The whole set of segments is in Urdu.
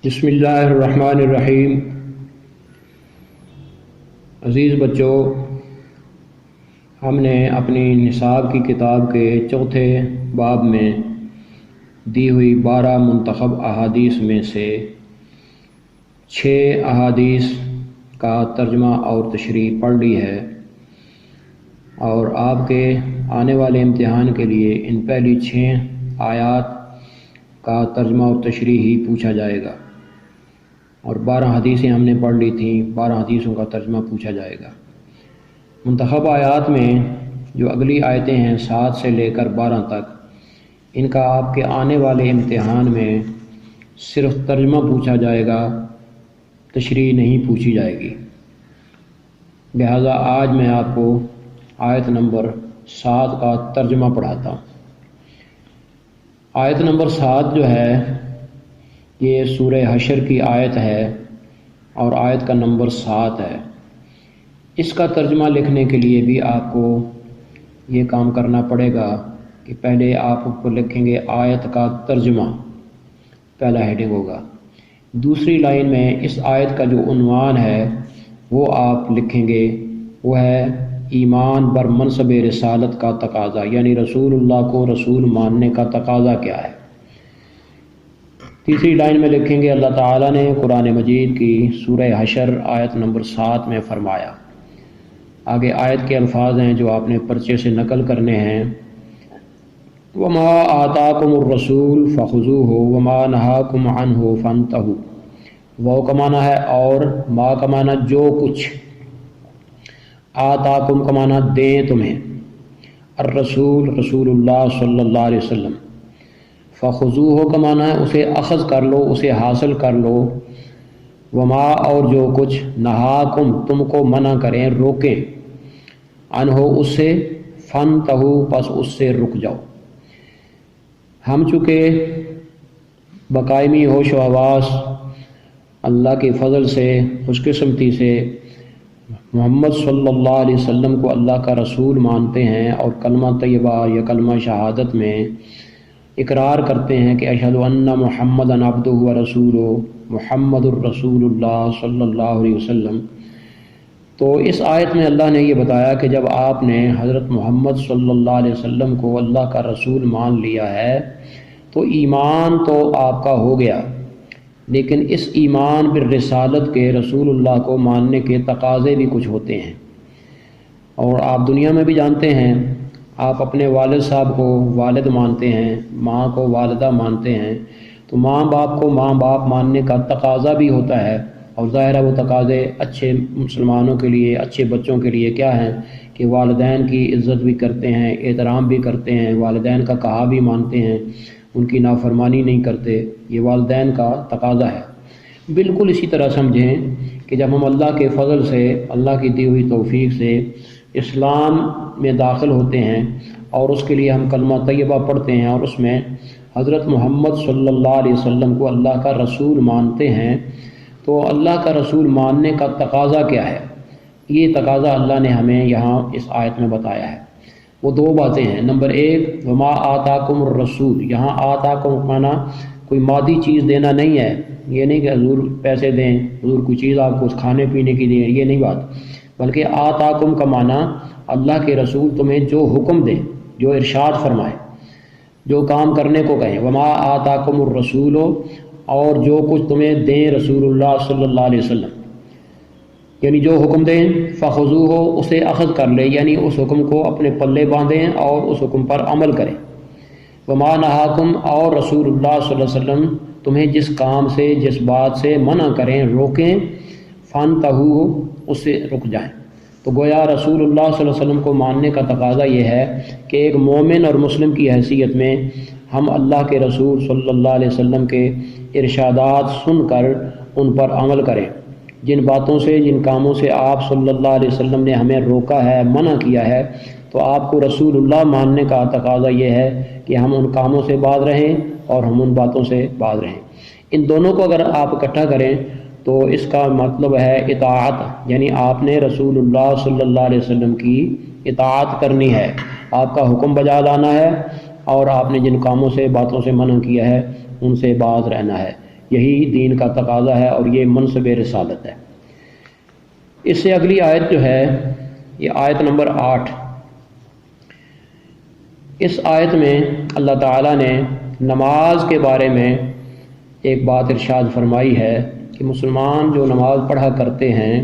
بسم اللہ الرحمن الرحیم۔ عزیز بچوں، ہم نے اپنی نصاب کی کتاب کے چوتھے باب میں دی ہوئی 12 منتخب احادیث میں سے 6 احادیث کا ترجمہ اور تشریح پڑھ لی ہے، اور آپ کے آنے والے امتحان کے لیے ان پہلی 6 آیات کا ترجمہ اور تشریح ہی پوچھا جائے گا، اور 12 حدیثیں ہم نے پڑھ لی تھیں، 12 حدیثوں کا ترجمہ پوچھا جائے گا۔ منتخب آیات میں جو اگلی آیتیں ہیں 7 سے لے کر 12 تک، ان کا آپ کے آنے والے امتحان میں صرف ترجمہ پوچھا جائے گا، تشریح نہیں پوچھی جائے گی۔ لہذا آج میں آپ کو آیت نمبر 7 کا ترجمہ پڑھاتا ہوں۔ آیت نمبر 7 جو ہے یہ سورہ حشر کی آیت ہے، اور آیت کا نمبر 7 ہے۔ اس کا ترجمہ لکھنے کے لیے بھی آپ کو یہ کام کرنا پڑے گا کہ پہلے آپ کو لکھیں گے آیت کا ترجمہ، پہلا ہیڈنگ ہوگا۔ دوسری لائن میں اس آیت کا جو عنوان ہے وہ آپ لکھیں گے، وہ ہے ایمان بر منصب رسالت کا تقاضا، یعنی رسول اللہ کو رسول ماننے کا تقاضا کیا ہے۔ تیسری لائن میں لکھیں گے اللہ تعالیٰ نے قرآن مجید کی سورہ حشر آیت نمبر 7 میں فرمایا۔ آگے آیت کے الفاظ ہیں جو آپ نے پرچے سے نقل کرنے ہیں۔ وما آتاکم الرسول فخذوہ وما نہاکم عنہ فانتہوا۔ وہ کمانا ہے اور، ما کمانا جو کچھ، آتاکم کمانا دیں تمہیں، الرسول رسول اللہ صلی اللہ علیہ وسلم، فخذوہ کا معنی ہے اسے اخذ کر لو، اسے حاصل کر لو، وما اور جو کچھ، نہاکم تم کو منع کریں، روکیں، عنہ اس سے، فانتہو پس اس سے رک جاؤ۔ ہم چونکہ بقائمی ہوش و حواس اللہ کے فضل سے، خوش قسمتی سے محمد صلی اللہ علیہ وسلم کو اللہ کا رسول مانتے ہیں، اور کلمہ طیبہ یا کلمہ شہادت میں اقرار کرتے ہیں کہ اشہد ان محمدً عبدہ و رسولہ، محمد الرسول اللہ صلی اللہ علیہ وسلم۔ تو اس آیت میں اللہ نے یہ بتایا کہ جب آپ نے حضرت محمد صلی اللہ علیہ وسلم کو اللہ کا رسول مان لیا ہے تو ایمان تو آپ کا ہو گیا، لیکن اس ایمان بالرسالت کے، رسول اللہ کو ماننے کے تقاضے بھی کچھ ہوتے ہیں۔ اور آپ دنیا میں بھی جانتے ہیں، آپ اپنے والد صاحب کو والد مانتے ہیں، ماں کو والدہ مانتے ہیں، تو ماں باپ کو ماں باپ ماننے کا تقاضا بھی ہوتا ہے، اور ظاہر ہے وہ تقاضے اچھے مسلمانوں کے لیے، اچھے بچوں کے لیے کیا ہیں کہ والدین کی عزت بھی کرتے ہیں، احترام بھی کرتے ہیں، والدین کا کہا بھی مانتے ہیں، ان کی نافرمانی نہیں کرتے، یہ والدین کا تقاضا ہے۔ بالکل اسی طرح سمجھیں کہ جب ہم اللہ کے فضل سے، اللہ کی دی ہوئی توفیق سے اسلام میں داخل ہوتے ہیں، اور اس کے لیے ہم کلمہ طیبہ پڑھتے ہیں، اور اس میں حضرت محمد صلی اللہ علیہ وسلم کو اللہ کا رسول مانتے ہیں، تو اللہ کا رسول ماننے کا تقاضا کیا ہے؟ یہ تقاضا اللہ نے ہمیں یہاں اس آیت میں بتایا ہے۔ وہ 2 باتیں ہیں۔ نمبر 1، وما آتاکم الرسول، یہاں آتاکم مانا کوئی مادی چیز دینا نہیں ہے، یہ نہیں کہ حضور پیسے دیں، حضور کوئی چیز آپ کو کھانے پینے کی دیں، یہ نہیں بات، بلکہ آتاکم کا معنی اللہ کے رسول تمہیں جو حکم دیں، جو ارشاد فرمائے، جو کام کرنے کو کہیں، وما آتاکم الرسول، اور جو کچھ تمہیں دیں رسول اللہ صلی اللہ علیہ وسلم، یعنی جو حکم دیں، فخذوہ اسے اخذ کر لے، یعنی اس حکم کو اپنے پلے باندھیں اور اس حکم پر عمل کریں، وما نہاکم اور رسول اللہ صلی اللہ علیہ وسلم تمہیں جس کام سے، جس بات سے منع کریں، روکیں، فانتہو اس سے رک جائیں۔ تو گویا رسول اللہ صلی اللہ علیہ وسلم کو ماننے کا تقاضا یہ ہے کہ ایک مومن اور مسلم کی حیثیت میں ہم اللہ کے رسول صلی اللہ علیہ وسلم کے ارشادات سن کر ان پر عمل کریں۔ جن باتوں سے، جن کاموں سے آپ صلی اللہ علیہ وسلم نے ہمیں روکا ہے، منع کیا ہے، تو آپ کو رسول اللہ ماننے کا تقاضا یہ ہے کہ ہم ان کاموں سے باز رہیں اور ہم ان باتوں سے باز رہیں۔ ان دونوں کو اگر آپ اکٹھا کریں تو اس کا مطلب ہے اطاعت، یعنی آپ نے رسول اللہ صلی اللہ علیہ وسلم کی اطاعت کرنی ہے، آپ کا حکم بجا لانا ہے، اور آپ نے جن کاموں سے، باتوں سے منع کیا ہے ان سے باز رہنا ہے۔ یہی دین کا تقاضا ہے اور یہ منصب رسالت ہے۔ اس سے اگلی آیت جو ہے یہ آیت نمبر 8، اس آیت میں اللہ تعالیٰ نے نماز کے بارے میں ایک بات ارشاد فرمائی ہے کہ مسلمان جو نماز پڑھا کرتے ہیں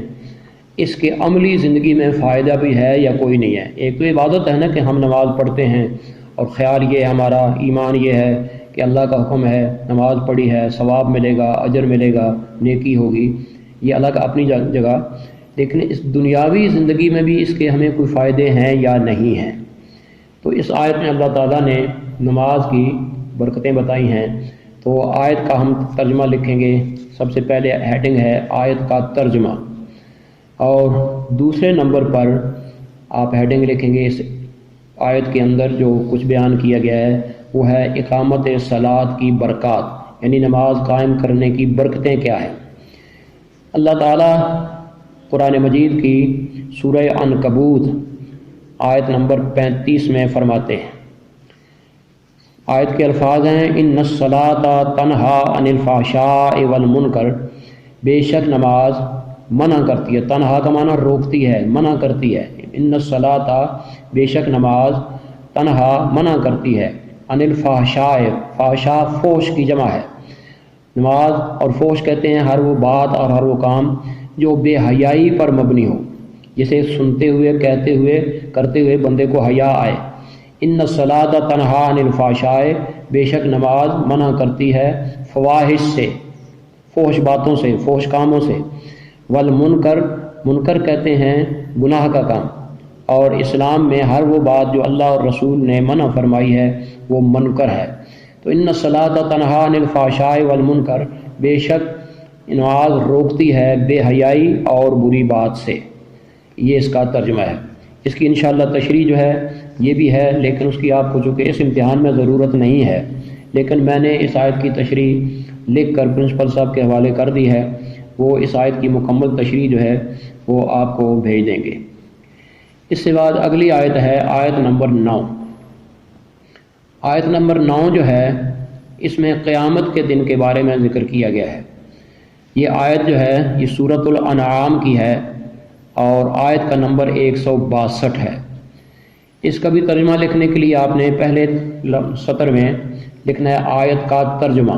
اس کے عملی زندگی میں فائدہ بھی ہے یا کوئی نہیں ہے۔ ایک تو عبادت ہے نا کہ ہم نماز پڑھتے ہیں اور خیال یہ ہمارا ایمان یہ ہے کہ اللہ کا حکم ہے، نماز پڑھی ہے، ثواب ملے گا، اجر ملے گا، نیکی ہوگی، یہ الگ اپنی جگہ، لیکن اس دنیاوی زندگی میں بھی اس کے ہمیں کوئی فائدے ہیں یا نہیں ہیں۔ تو اس آیت میں اللہ تعالیٰ نے نماز کی برکتیں بتائی ہیں۔ تو آیت کا ہم ترجمہ لکھیں گے۔ سب سے پہلے ہیڈنگ ہے آیت کا ترجمہ، اور دوسرے نمبر پر آپ ہیڈنگ لکھیں گے اس آیت کے اندر جو کچھ بیان کیا گیا ہے وہ ہے اقامت صلاۃ کی برکات، یعنی نماز قائم کرنے کی برکتیں کیا ہیں۔ اللہ تعالیٰ قرآن مجید کی سورہ عنکبوت آیت نمبر 35 میں فرماتے ہیں، آیت کے الفاظ ہیں ان الصلاۃ تنہا عن الفحشاء والمنکر، بے شک نماز منع کرتی ہے، تنہا کا معنی روکتی ہے، منع کرتی ہے، ان الصلاۃ بے شک نماز تنہا منع کرتی ہے، عن الفحشاء، فحشاء فحش کی جمع ہے، نماز اور فحش کہتے ہیں ہر وہ بات اور ہر وہ کام جو بے حیائی پر مبنی ہو، جسے سنتے ہوئے، کہتے ہوئے، کرتے ہوئے بندے کو حیا آئے۔ ان الصلاۃ تنہا عن الفحشاء، بے شک نماز منع کرتی ہے فواحش سے، فحش باتوں سے، فحش کاموں سے، والمنکر، منکر کہتے ہیں گناہ کا کام، اور اسلام میں ہر وہ بات جو اللہ اور رسول نے منع فرمائی ہے وہ منکر ہے۔ تو ان الصلاۃ تنہا عن الفحشاء والمنکر، بے شک نماز روکتی ہے بے حیائی اور بری بات سے، یہ اس کا ترجمہ ہے۔ اس کی انشاءاللہ تشریح جو ہے یہ بھی ہے، لیکن اس کی آپ کو چونکہ اس امتحان میں ضرورت نہیں ہے، لیکن میں نے اس آیت کی تشریح لکھ کر پرنسپل صاحب کے حوالے کر دی ہے، وہ اس آیت کی مکمل تشریح جو ہے وہ آپ کو بھیج دیں گے۔ اس کے بعد اگلی آیت ہے آیت نمبر 9۔ آیت نمبر 9 جو ہے اس میں قیامت کے دن کے بارے میں ذکر کیا گیا ہے۔ یہ آیت جو ہے یہ سورۃ الانعام کی ہے اور آیت کا نمبر 162 ہے۔ اس کا بھی ترجمہ لکھنے کے لیے آپ نے پہلے سطر میں لکھنا ہے آیت کا ترجمہ،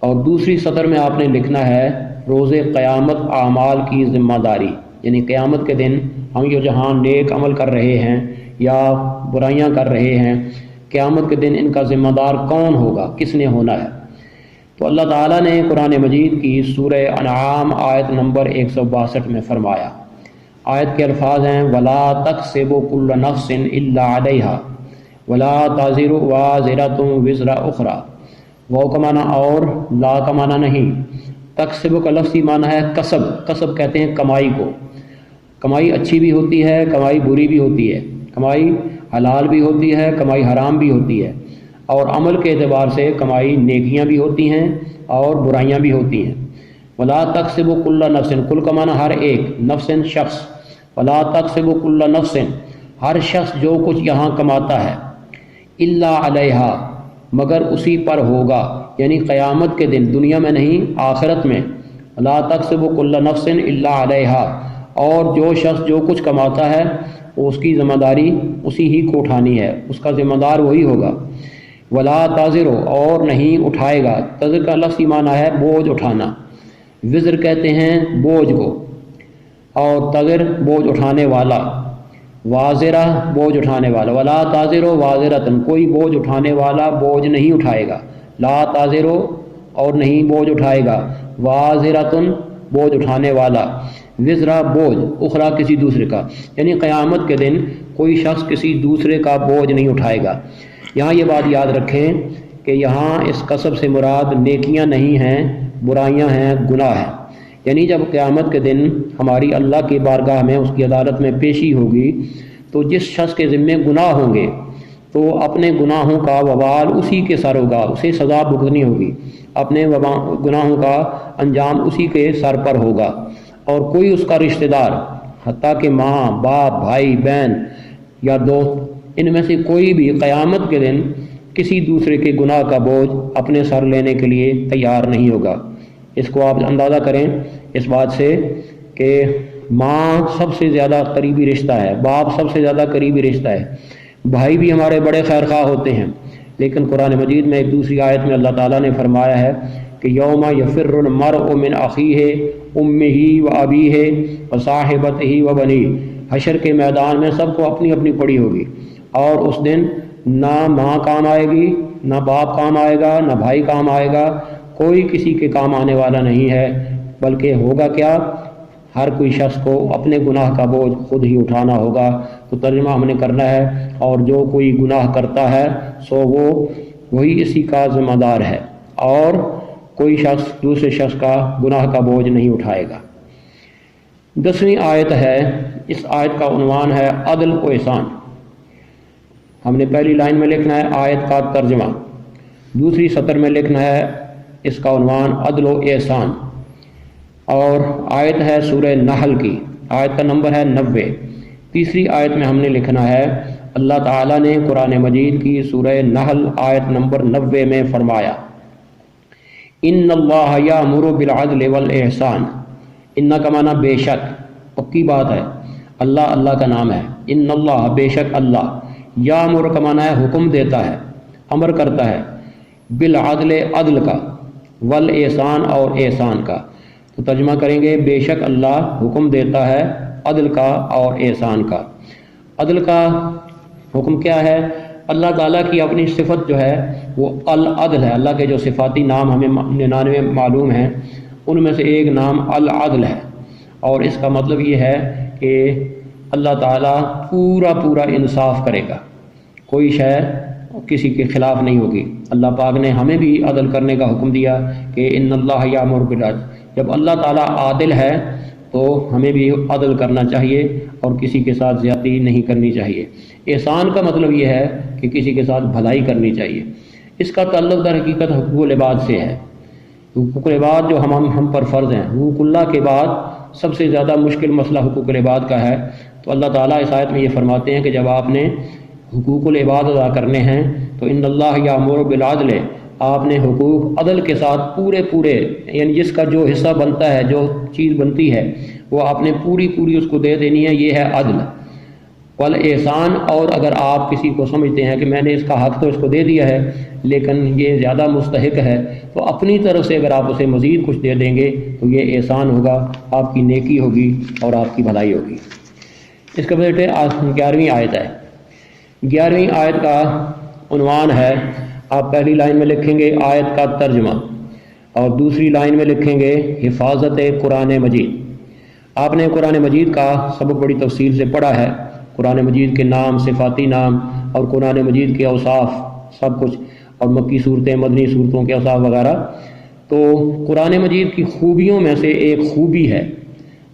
اور دوسری سطر میں آپ نے لکھنا ہے روز قیامت اعمال کی ذمہ داری، یعنی قیامت کے دن ہم یہ جہاں نیک عمل کر رہے ہیں یا برائیاں کر رہے ہیں، قیامت کے دن ان کا ذمہ دار کون ہوگا، کس نے ہونا ہے۔ تو اللہ تعالیٰ نے قرآن مجید کی سورہ انعام آیت نمبر 162 میں فرمایا، آیت کے الفاظ ہیں وَلَا تَكْسِبُ كُلُّ نَفْسٍ إِلَّا عَلَيْهَا وَلَا تَزِرُ وَازِرَةٌ وِزْرَ أُخْرَى، وہ کا معنی اور، لا کا معنی نہیں، تکسب کا لفظی معنی ہے کسب، کسب کہتے ہیں کمائی کو، کمائی اچھی بھی ہوتی ہے، کمائی بری بھی ہوتی ہے، کمائی حلال بھی ہوتی ہے، کمائی حرام بھی ہوتی ہے، اور عمل کے اعتبار سے کمائی نیکیاں بھی ہوتی ہیں اور برائیاں بھی ہوتی ہیں۔ ولا تکسب کل نفس، کل کا معنی ہر ایک، نفس شخص، ولا تکسب کل نفس ہر شخص جو کچھ یہاں کماتا ہے، الا علیہا مگر اسی پر ہوگا، یعنی قیامت کے دن، دنیا میں نہیں آخرت میں، لا تکسب کل نفس الا علیہا، اور جو شخص جو کچھ کماتا ہے اس کی ذمہ داری اسی ہی کو اٹھانی ہے، اس کا ذمہ دار وہی ہوگا۔ ولا تازر، اور نہیں اٹھائے گا، تزر کا لفظی معنی ہے بوجھ اٹھانا، وزر کہتے ہیں بوجھ کو، اور تزر بوجھ اٹھانے والا، وازرہ بوجھ اٹھانے والا، ولا تازر وازرتن، کوئی بوجھ اٹھانے والا بوجھ نہیں اٹھائے گا، لا تازر اور نہیں بوجھ اٹھائے گا، وازرتن بوجھ اٹھانے والا، وزرا بوجھ، اخرى کسی دوسرے کا، یعنی قیامت کے دن کوئی شخص کسی دوسرے کا بوجھ نہیں اٹھائے گا۔ یہاں یہ بات یاد رکھیں کہ یہاں اس کسب سے مراد نیکیاں نہیں ہیں، برائیاں ہیں، گناہ ہیں، یعنی جب قیامت کے دن ہماری اللہ کی بارگاہ میں، اس کی عدالت میں پیشی ہوگی تو جس شخص کے ذمے گناہ ہوں گے تو اپنے گناہوں کا وبال اسی کے سر ہوگا، اسے سزا بھگتنی ہوگی، اپنے گناہوں کا انجام اسی کے سر پر ہوگا، اور کوئی اس کا رشتہ دار، حتیٰ کہ ماں، باپ، بھائی، بہن یا دوست، ان میں سے کوئی بھی قیامت کے دن کسی دوسرے کے گناہ کا بوجھ اپنے سر لینے کے لیے تیار نہیں ہوگا۔ اس کو آپ اندازہ کریں اس بات سے کہ ماں سب سے زیادہ قریبی رشتہ ہے، باپ سب سے زیادہ قریبی رشتہ ہے، بھائی بھی ہمارے بڑے خیر خواہ ہوتے ہیں، لیکن قرآن مجید میں ایک دوسری آیت میں اللہ تعالیٰ نے فرمایا ہے کہ یوم یفر المرء من اخیہ امہ و ابیہ و صاحبتہ و بنیہ، حشر کے میدان میں سب کو اپنی اپنی پڑی ہوگی، اور اس دن نہ ماں کام آئے گی، نہ باپ کام آئے گا، نہ بھائی کام آئے گا، کوئی کسی کے کام آنے والا نہیں ہے، بلکہ ہوگا کیا، ہر کوئی شخص کو اپنے گناہ کا بوجھ خود ہی اٹھانا ہوگا۔ تو ترجمہ ہم نے کرنا ہے، اور جو کوئی گناہ کرتا ہے سو وہی اسی کا ذمہ دار ہے، اور کوئی شخص دوسرے شخص کا گناہ کا بوجھ نہیں اٹھائے گا۔ 10ویں آیت ہے، اس آیت کا عنوان ہے عدل و احسان۔ ہم نے پہلی لائن میں لکھنا ہے آیت کا ترجمہ، دوسری سطر میں لکھنا ہے اس کا عنوان عدل و احسان، اور آیت ہے سورہ نحل کی، آیت کا نمبر ہے 90۔ تیسری آیت میں ہم نے لکھنا ہے اللہ تعالیٰ نے قرآن مجید کی سورہ نحل آیت نمبر 90 میں فرمایا ان اللہ یامر بالعدل والاحسان، ان کا معنی بے شک، پکی بات ہے، اللہ اللہ کا نام ہے، ان اللہ بے شک اللہ، یامر کا معنی ہے حکم دیتا ہے، امر کرتا ہے، بالعدل عدل کا، والاحسان اور احسان کا۔ تو ترجمہ کریں گے بے شک اللہ حکم دیتا ہے عدل کا اور احسان کا۔ عدل کا حکم کیا ہے؟ اللہ تعالیٰ کی اپنی صفت جو ہے وہ العدل ہے، اللہ کے جو صفاتی نام ہمیں 99 معلوم ہیں ان میں سے ایک نام العدل ہے، اور اس کا مطلب یہ ہے کہ اللہ تعالیٰ پورا انصاف کرے گا، کوئی شے کسی کے خلاف نہیں ہوگی۔ اللہ پاک نے ہمیں بھی عدل کرنے کا حکم دیا کہ ان اللہ یامر بالعدل، جب اللہ تعالیٰ عادل ہے تو ہمیں بھی عدل کرنا چاہیے اور کسی کے ساتھ زیادتی نہیں کرنی چاہیے۔ احسان کا مطلب یہ ہے کہ کسی کے ساتھ بھلائی کرنی چاہیے۔ اس کا تعلق در حقیقت حقوق العباد سے ہے۔ حقوق العباد جو ہم پر فرض ہیں، حقوق اللہ کے بعد سب سے زیادہ مشکل مسئلہ حقوق العباد کا ہے، تو اللہ تعالیٰ اس آیت میں یہ فرماتے ہیں کہ جب آپ نے حقوق العباد ادا کرنے ہیں تو ان اللہ یامر بالعدل، آپ نے حقوق عدل کے ساتھ پورے یعنی جس کا جو حصہ بنتا ہے، جو چیز بنتی ہے وہ آپ نے پوری اس کو دے دینی ہے، یہ ہے عدل۔ والاحسان، اور اگر آپ کسی کو سمجھتے ہیں کہ میں نے اس کا حق تو اس کو دے دیا ہے لیکن یہ زیادہ مستحق ہے، تو اپنی طرف سے اگر آپ اسے مزید کچھ دے دیں گے تو یہ احسان ہوگا، آپ کی نیکی ہوگی اور آپ کی بھلائی ہوگی۔ اس کے بعد 11ویں آیت ہے۔ 11ویں آیت کا عنوان ہے، آپ پہلی لائن میں لکھیں گے آیت کا ترجمہ، اور دوسری لائن میں لکھیں گے حفاظت قرآن مجید۔ آپ نے قرآن مجید کا سبق بڑی تفصیل سے پڑھا ہے، قرآن مجید کے نام، صفاتی نام، اور قرآن مجید کے اوصاف سب کچھ، اور مکی صورتیں، مدنی صورتوں کے اوصاف وغیرہ۔ تو قرآن مجید کی خوبیوں میں سے ایک خوبی ہے،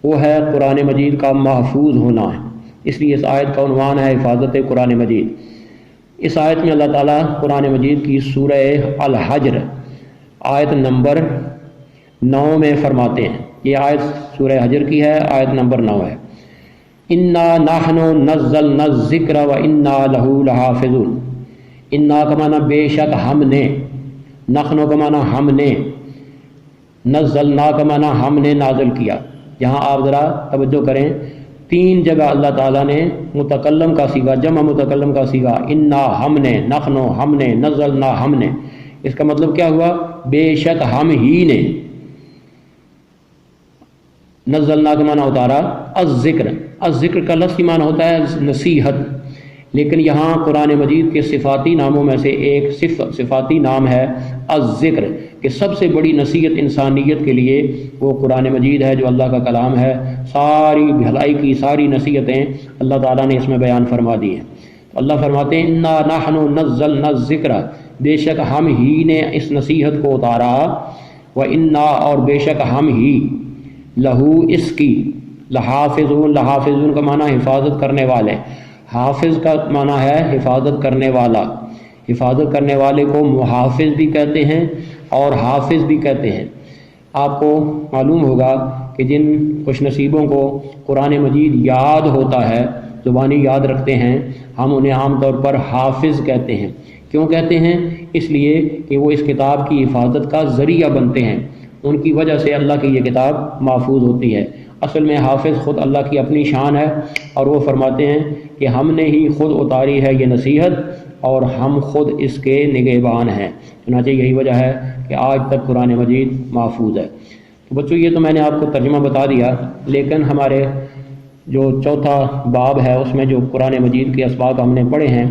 وہ ہے قرآن مجید کا محفوظ ہونا ہے، اس لیے اس آیت کا عنوان ہے حفاظت قرآن مجید۔ اس آیت میں اللہ تعالیٰ قرآن مجید کی سورہ الحجر آیت نمبر 9 میں فرماتے ہیں، یہ آیت سورہ حجر کی ہے، آیت نمبر 9 ہے، انا نحن نزلنا الذکر و انا لہ لحافظون۔ انا کا معنی بے شک ہم نے، نحن کا معنی ہم نے، نزلنا کا معنی ہم نے نازل کیا۔ یہاں آپ ذرا توجہ کریں، 3 جگہ اللہ تعالیٰ نے متکلم کا صیغہ، جمع متکلم کا صیغہ، انا ہم نے، نحن ہم نے، نزلنا ہم نے۔ اس کا مطلب کیا ہوا؟ بے شک ہم ہی نے۔ نزلنا کا معنی اتارا الذکر، الذکر کا لفظی معنی ہوتا ہے نصیحت، لیکن یہاں قرآن مجید کے صفاتی ناموں میں سے ایک صفاتی نام ہے الذکر، کہ سب سے بڑی نصیحت انسانیت کے لیے وہ قرآن مجید ہے جو اللہ کا کلام ہے۔ ساری بھلائی کی ساری نصیحتیں اللہ تعالیٰ نے اس میں بیان فرما دی ہیں۔ تو اللہ فرماتے ہیں انا نحن نزلنا الذکر، بے شک ہم ہی نے اس نصیحت کو اتارا، و انا اور بے شک ہم ہی، لہو اس کی، لحافظون، لحافظون کا معنی حفاظت کرنے والے، حافظ کا معنی ہے حفاظت کرنے والا۔ حفاظت کرنے والے کو محافظ بھی کہتے ہیں اور حافظ بھی کہتے ہیں۔ آپ کو معلوم ہوگا کہ جن خوش نصیبوں کو قرآن مجید یاد ہوتا ہے، زبانی یاد رکھتے ہیں، ہم انہیں عام طور پر حافظ کہتے ہیں۔ کیوں کہتے ہیں؟ اس لیے کہ وہ اس کتاب کی حفاظت کا ذریعہ بنتے ہیں، ان کی وجہ سے اللہ کی یہ کتاب محفوظ ہوتی ہے۔ اصل میں حافظ خود اللہ کی اپنی شان ہے، اور وہ فرماتے ہیں کہ ہم نے ہی خود اتاری ہے یہ نصیحت اور ہم خود اس کے نگہبان ہیں۔ چنانچہ یہی وجہ ہے کہ آج تک قرآن مجید محفوظ ہے۔ تو بچوں یہ تو میں نے آپ کو ترجمہ بتا دیا، لیکن ہمارے جو چوتھا باب ہے اس میں جو قرآن مجید کے اسباق ہم نے پڑھے ہیں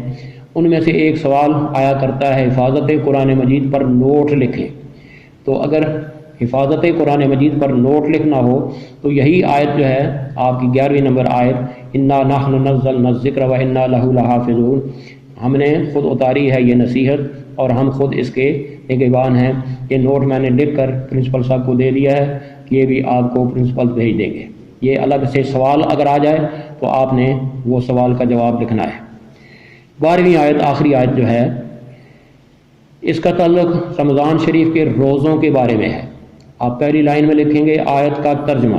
ان میں سے ایک سوال آیا کرتا ہے حفاظت قرآن مجید پر نوٹ لکھیں۔ تو اگر حفاظت قرآن مجید پر نوٹ لکھنا ہو تو یہی آیت جو ہے آپ کی 11ویں نمبر آیت، انا نحن نزلنا الذکر و انا لہ لحافظون، ہم نے خود اتاری ہے یہ نصیحت اور ہم خود اس کے نگہبان ہیں۔ یہ نوٹ میں نے لکھ کر پرنسپل صاحب کو دے دیا ہے کہ یہ بھی آپ کو پرنسپل بھیج دیں گے۔ یہ الگ سے سوال اگر آ جائے تو آپ نے وہ سوال کا جواب لکھنا ہے۔ 12ویں آیت آخری آیت جو ہے اس کا تعلق رمضان شریف کے روزوں کے بارے میں ہے۔ آپ پہلی لائن میں لکھیں گے آیت کا ترجمہ،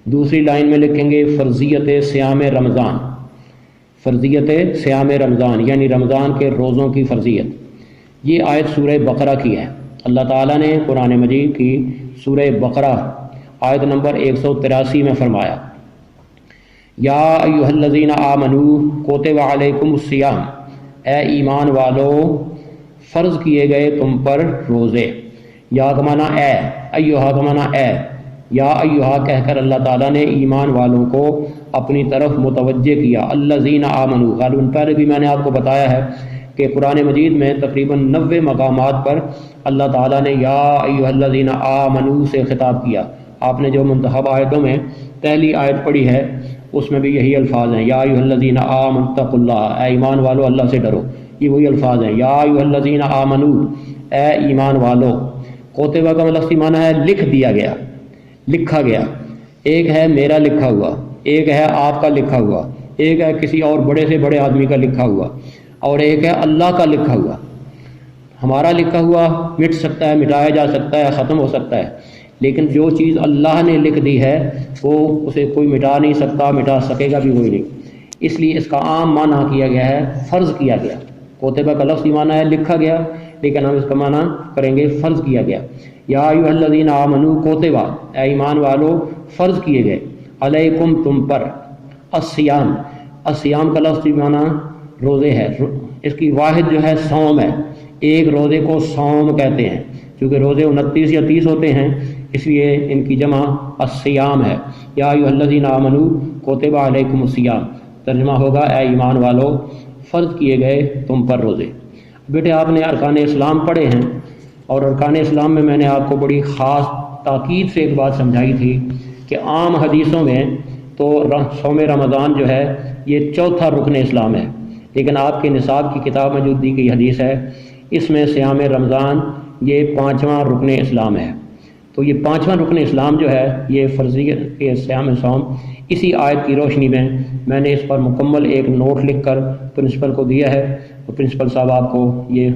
دوسری لائن میں لکھیں گے فرضیت صیام رمضان، فرضیت صیام رمضان یعنی رمضان کے روزوں کی فرضیت۔ یہ آیت سورہ بقرہ کی ہے۔ اللہ تعالیٰ نے قرآن مجید کی سورہ بقرہ آیت نمبر 183 میں فرمایا، یا ایھا الذین آمنوا کتب علیکم الصیام، اے ایمان والو فرض کیے گئے تم پر روزے۔ یا کا معنی اے، ایھا کا معنی اے، یا ایھا کہہ کر اللہ تعالیٰ نے ایمان والوں کو اپنی طرف متوجہ کیا۔ الذین آمنوا، غالباً پہلے بھی میں نے آپ کو بتایا ہے کہ قرآن مجید میں تقریباً 90 مقامات پر اللہ تعالیٰ نے یا ایھا الذین آمنوا سے خطاب کیا۔ آپ نے جو منتخب آیتوں میں پہلی آیت پڑھی ہے اس میں بھی یہی الفاظ ہیں، یا ایھا الذین آمنوا اتقوا اللہ، اے ایمان والو اللہ سے ڈرو، یہ وہی الفاظ ہیں، یا ایھا الذین آمنوا، اے ایمان والو۔ کوتبہ کا لفظی معنی ہے لکھ دیا گیا، لکھا گیا۔ ایک ہے میرا لکھا ہوا، ایک ہے آپ کا لکھا ہوا، ایک ہے کسی اور بڑے سے بڑے آدمی کا لکھا ہوا، اور ایک ہے اللہ کا لکھا ہوا۔ ہمارا لکھا ہوا مٹ سکتا ہے، مٹایا جا سکتا ہے، ختم ہو سکتا ہے، لیکن جو چیز اللہ نے لکھ دی ہے وہ اسے کوئی مٹا نہیں سکتا، مٹا سکے گا بھی کوئی نہیں۔ اس لیے اس کا عام معنی کیا گیا ہے فرض کیا گیا۔ کوتبہ کا لفظی معنی ہے لکھا گیا، لیکن ہم اس کا معنی کریں گے فرض کیا گیا۔ یا ایھا الذین آمنوا کوتبہ، اے ایمان والو فرض کیے گئے، علیکم تم پر، الصیام، الصیام کا لفظی معنی روزے ہے، اس کی واحد جو ہے صوم ہے، ایک روزے کو صوم کہتے ہیں، چونکہ روزے 29 یا 30 ہوتے ہیں اس لیے ان کی جمع الصیام ہے۔ یا ایھا الذین آمنوا کتب علیکم الصیام، ترجمہ ہوگا اے ایمان والو فرض کیے گئے تم پر روزے۔ بیٹے آپ نے ارکان اسلام پڑھے ہیں، اور ارکان اسلام میں میں نے آپ کو بڑی خاص تاکید سے ایک بات سمجھائی تھی کہ عام حدیثوں میں تو صوم رمضان جو ہے یہ چوتھا رکن اسلام ہے، لیکن آپ کے نصاب کی کتاب میں جو دی گئی حدیث ہے اس میں صیام رمضان یہ 5واں رکن اسلام ہے۔ تو یہ 5واں رکن اسلام جو ہے یہ فرضیت کے صیام صوم، اسی آیت کی روشنی میں نے اس پر مکمل ایک نوٹ لکھ کر پرنسپل کو دیا ہے۔ تو پرنسپل صاحب آپ کو یہ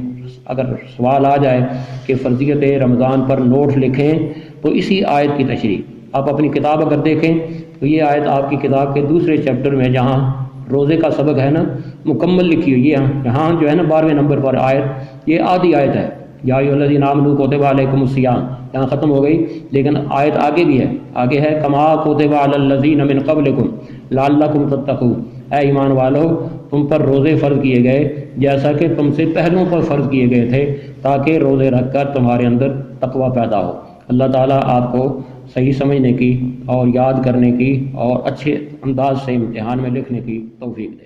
اگر سوال آ جائے کہ فرضیت رمضان پر نوٹ لکھیں تو اسی آیت کی تشریح آپ اپنی کتاب اگر دیکھیں تو یہ آیت آپ کی کتاب کے دوسرے چیپٹر میں جہاں روزے کا سبق ہے نا مکمل لکھی ہوئی ہے، یہاں جو ہے نا 12ویں نمبر پر آیت، یہ آدھی آیت ہے، یا ایھا الذین آمنوا کتب علیکم الصیام، یہاں ختم ہو گئی، لیکن آیت آگے بھی ہے، آگے ہے کما کتب علی الذین من قبلکم لعلکم تتقون، اے ایمان والو تم پر روزے فرض کیے گئے جیسا کہ تم سے پہلوں پر فرض کیے گئے تھے تاکہ روزے رکھ کر تمہارے اندر تقوی پیدا ہو۔ اللہ تعالیٰ آپ کو صحیح سمجھنے کی اور یاد کرنے کی اور اچھے انداز سے امتحان میں لکھنے کی توفیق دے۔